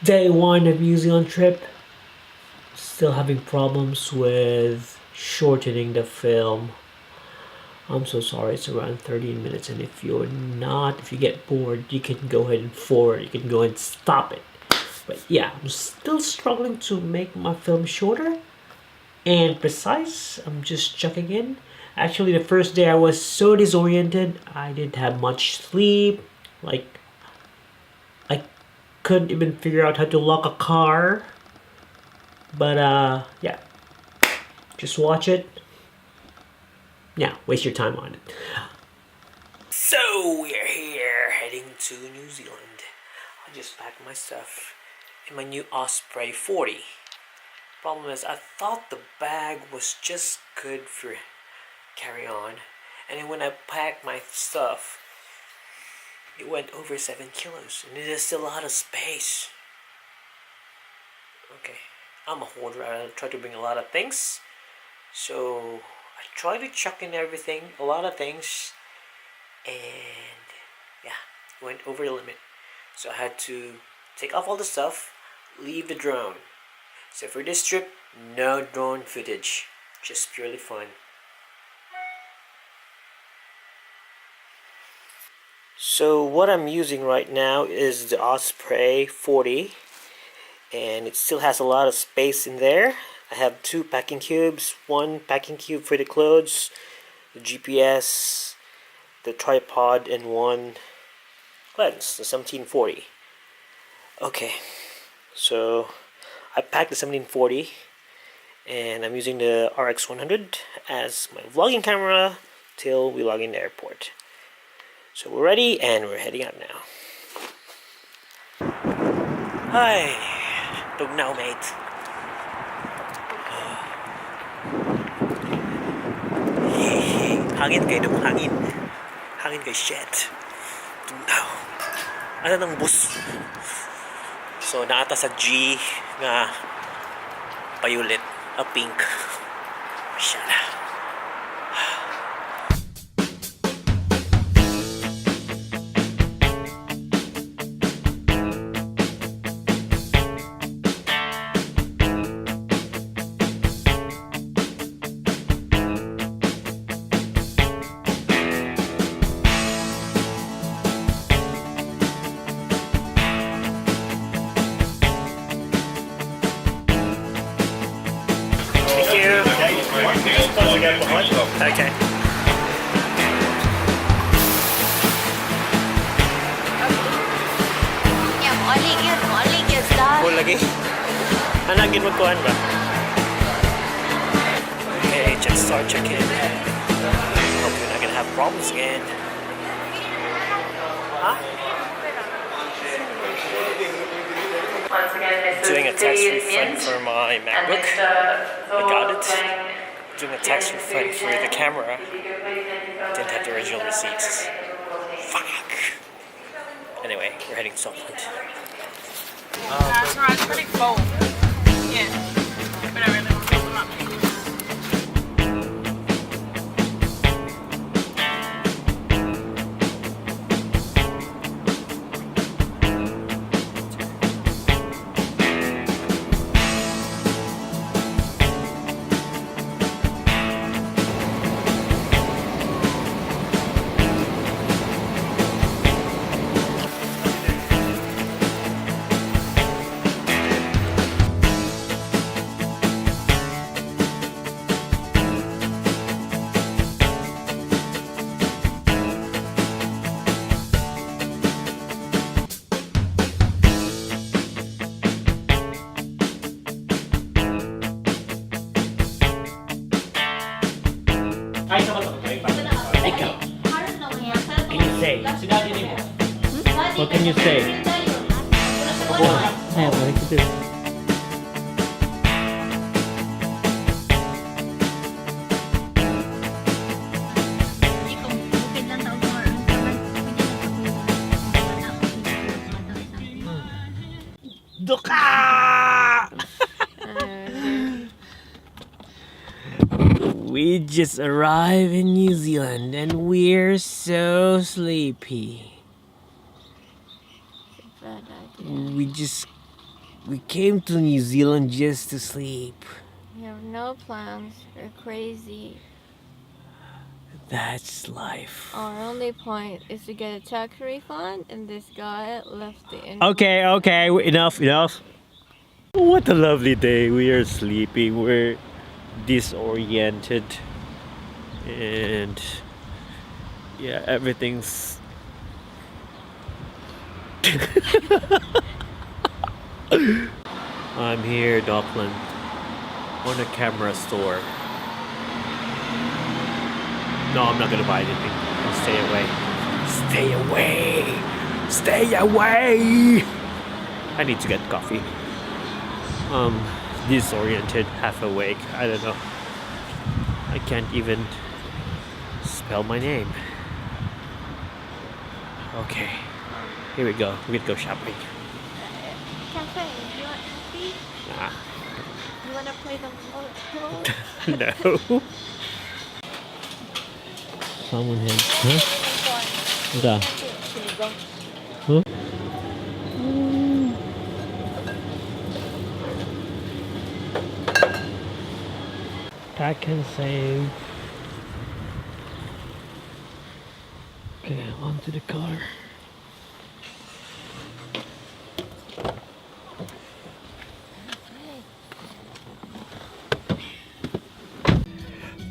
Day 1 of New Zealand trip. Still having problems with shortening the film. I'm so sorry, it's around 13 minutes, and if you get bored, you can go ahead and forward, you can go ahead and stop it. But yeah, I'm still struggling to make my film shorter and precise. I'm just checking in. Actually, the first day I was so disoriented, I didn't have much sleep. Like, I couldn't even figure out how to lock a car. But yeah, just watch it. Yeah, waste your time on it. So we're here, heading to New Zealand. I just packed my stuff in my new Osprey 40. Problem is, I thought the bag was just good for carry on, and then when I packed my stuff, it went over 7 kilos, and it is still a lot of space. Okay, I'm a hoarder. I try to bring a lot of things, so I try to chuck in everything, a lot of things, and yeah, went over the limit. So I had to take off all the stuff, leave the drone. So for this trip, no drone footage, just purely fun. So what I'm using right now is the Osprey 40, and it still has a lot of space in there. I have 2 packing cubes, 1 packing cube for the clothes, the GPS, the tripod, and 1 lens, the 1740. Okay, so I packed the 1740, and I'm using the RX 100 as my vlogging camera till we log in the airport. So we're ready, and we're heading out now. Hi, tugnaw mate. Hangin kayo dong, hangin. Hangin kayo, shit. Tugnaw. Ano ng bus? So naata sa G nga payulit, a pink. Masyala. Okay. Full lagi? Anagin magkuhan ba? Okay, just start checking. Hope we're not gonna have problems again. Huh? Doing a tax refund for my MacBook. I got it. Doing a tax refund for the camera. Didn't have the original receipts. Fuck. Anyway, we're heading to Auckland. That's right, it's pretty full. Yeah. But I really want to fill them up. What can you say? Oh, what can you do? We just arrived in New Zealand and we're so sleepy. We just We came to New Zealand just to sleep. We have no plans. We're crazy. That's life. Our only point is to get a tax refund, and this guy left the invoice. Okay, enough. What a lovely day. We are sleeping. We're disoriented. And yeah, everything's I'm here in Auckland on a camera store. No, I'm not gonna buy anything. I'll stay away. Stay away! Stay away! I need to get coffee. Disoriented, half awake. I don't know. I can't even spell my name. Okay, here we go. We're gonna go shopping. Cafe, you want coffee? Nah. You want to play the No. Someone had. Huh? Dah. Huh? Pack and save. Okay, onto the car.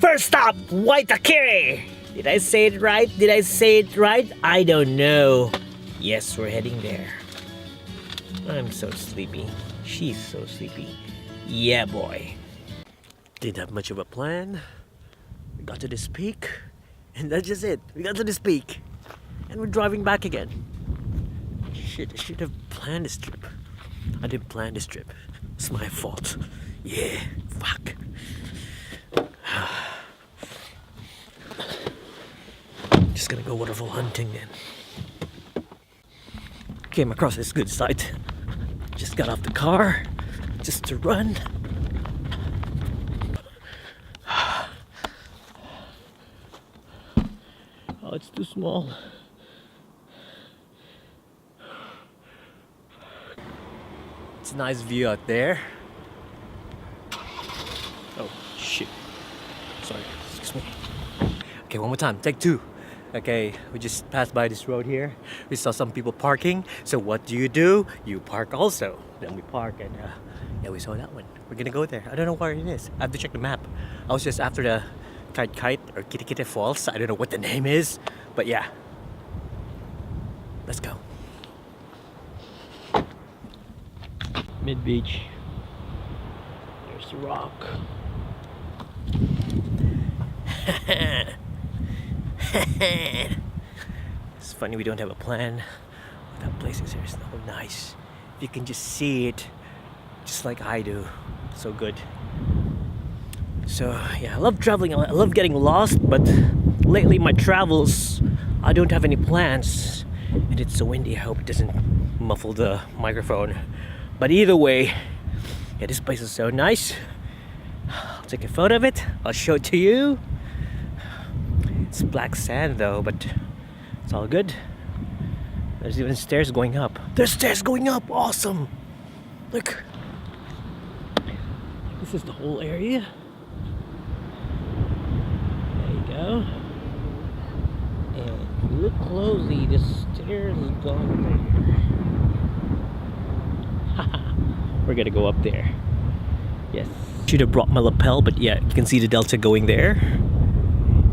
First stop, Waitakere! Did I say it right? I don't know. Yes, we're heading there. I'm so sleepy. She's so sleepy. Yeah, boy. Didn't have much of a plan. We got to this peak, and that's just it. We got to this peak, and we're driving back again. Shit, I should have planned this trip. I didn't plan this trip. It's my fault. Yeah, fuck. Just gonna go waterfall hunting then. Came across this good site. Just got off the car, just to run. Oh, it's too small. It's a nice view out there. Oh, shit. Sorry, excuse me. Okay, one more time, take two. Okay, we just passed by this road here. We saw some people parking. So what do? You park also. Then we park and yeah, we saw that one. We're gonna go there. I don't know where it is. I have to check the map. I was just after the Kite or Kitty Falls. I don't know what the name is, but yeah. Let's go. Mid beach. There's the rock. It's funny we don't have a plan. That place is so nice. You can just see it, just like I do. So good. So yeah, I love traveling. I love getting lost, but lately my travels, I don't have any plans, and it's so windy. I hope it doesn't muffle the microphone. But either way, yeah, this place is so nice. I'll take a photo of it. I'll show it to you. It's black sand though, but it's all good. There's even stairs going up. There's stairs going up! Awesome! Look. This is the whole area. There you go. And if you look closely, the stairs go there. We're gonna go up there. Yes. Should have brought my lapel, but yeah, you can see the delta going there.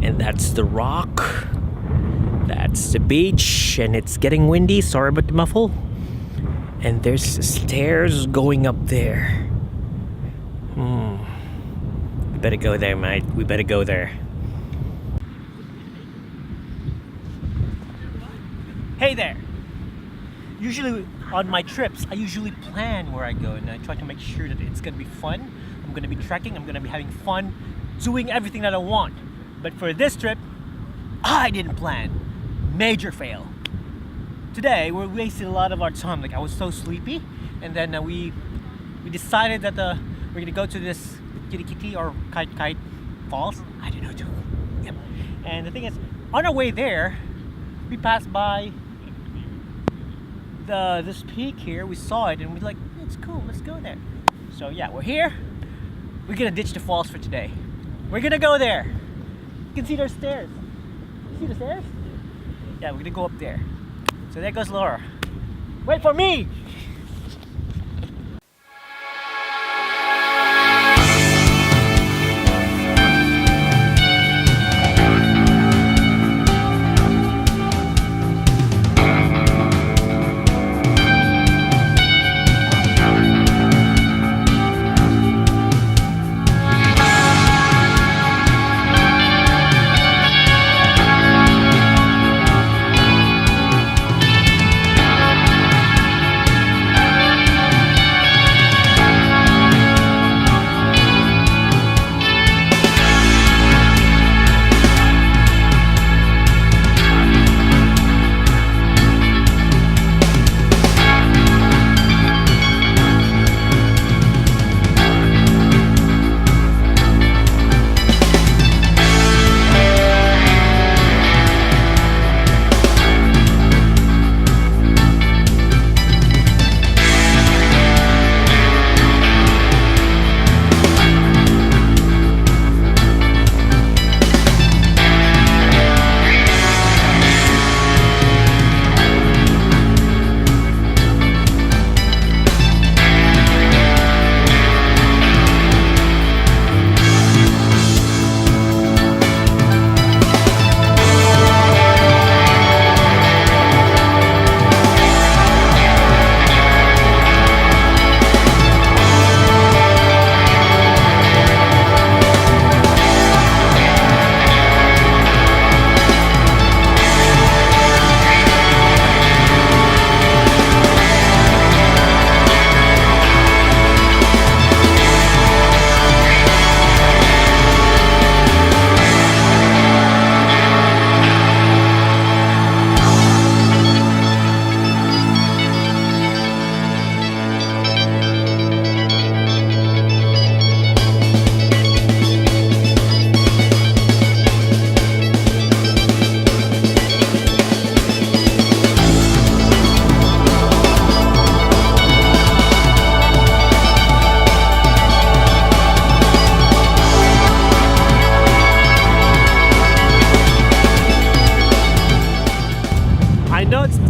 And that's the rock. That's the beach, and it's getting windy. Sorry about the muffle. And there's stairs going up there. We better go there, mate. We better go there. Hey there. Usually on my trips, I usually plan where I go, and I try to make sure that it's gonna be fun. I'm gonna be trekking. I'm gonna be having fun, doing everything that I want. But for this trip, I didn't plan. Major fail. Today, we wasted a lot of our time. Like, I was so sleepy, and then we decided that we're gonna go to this Kitty or Kite Falls. I don't know too. Yep. And the thing is, on our way there, we passed by this peak here. We saw it and we're like, it's cool, let's go there. So yeah, we're here. We're gonna ditch the falls for today. We're gonna go there. You can see there's stairs. You see the stairs? Yeah, we're gonna go up there. So there goes Laura. Wait for me!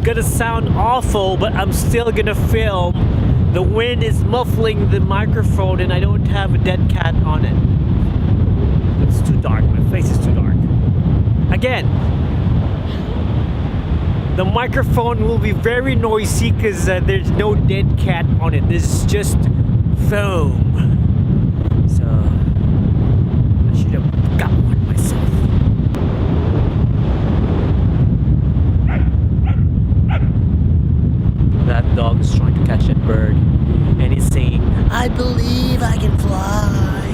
Gonna sound awful, but I'm still gonna film. The wind is muffling the microphone and I don't have a dead cat on it. It's too dark, my face is too dark. Again, the microphone will be very noisy because there's no dead cat on it. This is just foam. So I should have got one myself. That dog is trying to catch that bird and he's saying, I believe I can fly.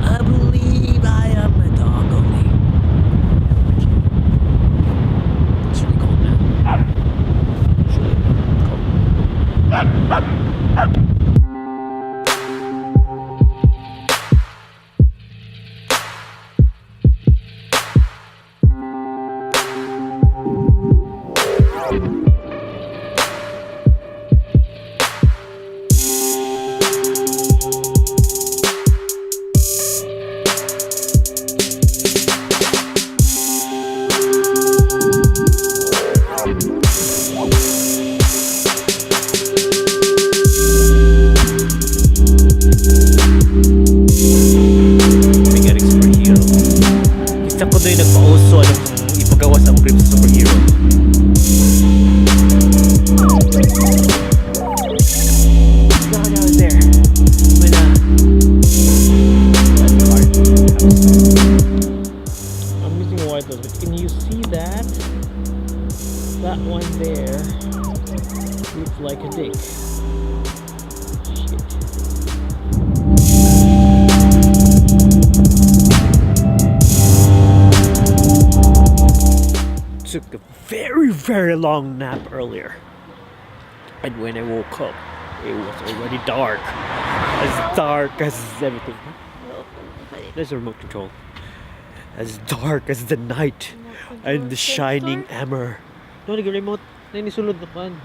I believe I am a dog only. It's really cold now. It's really cold. That one there looks like a dick. Shit. Took a very long nap earlier. And when I woke up, it was already dark. As dark as everything. There's a remote control. As dark as the night and the shining hammer. No, nag-remote. Na inisulod na kan.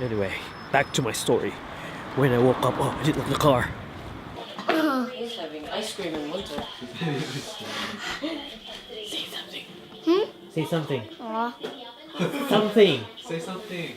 Anyway, back to my story. When I woke up, oh, I didn't lock the car. He's having ice cream in winter. Say something. Hmm? Say something. Aw. Something. Say something.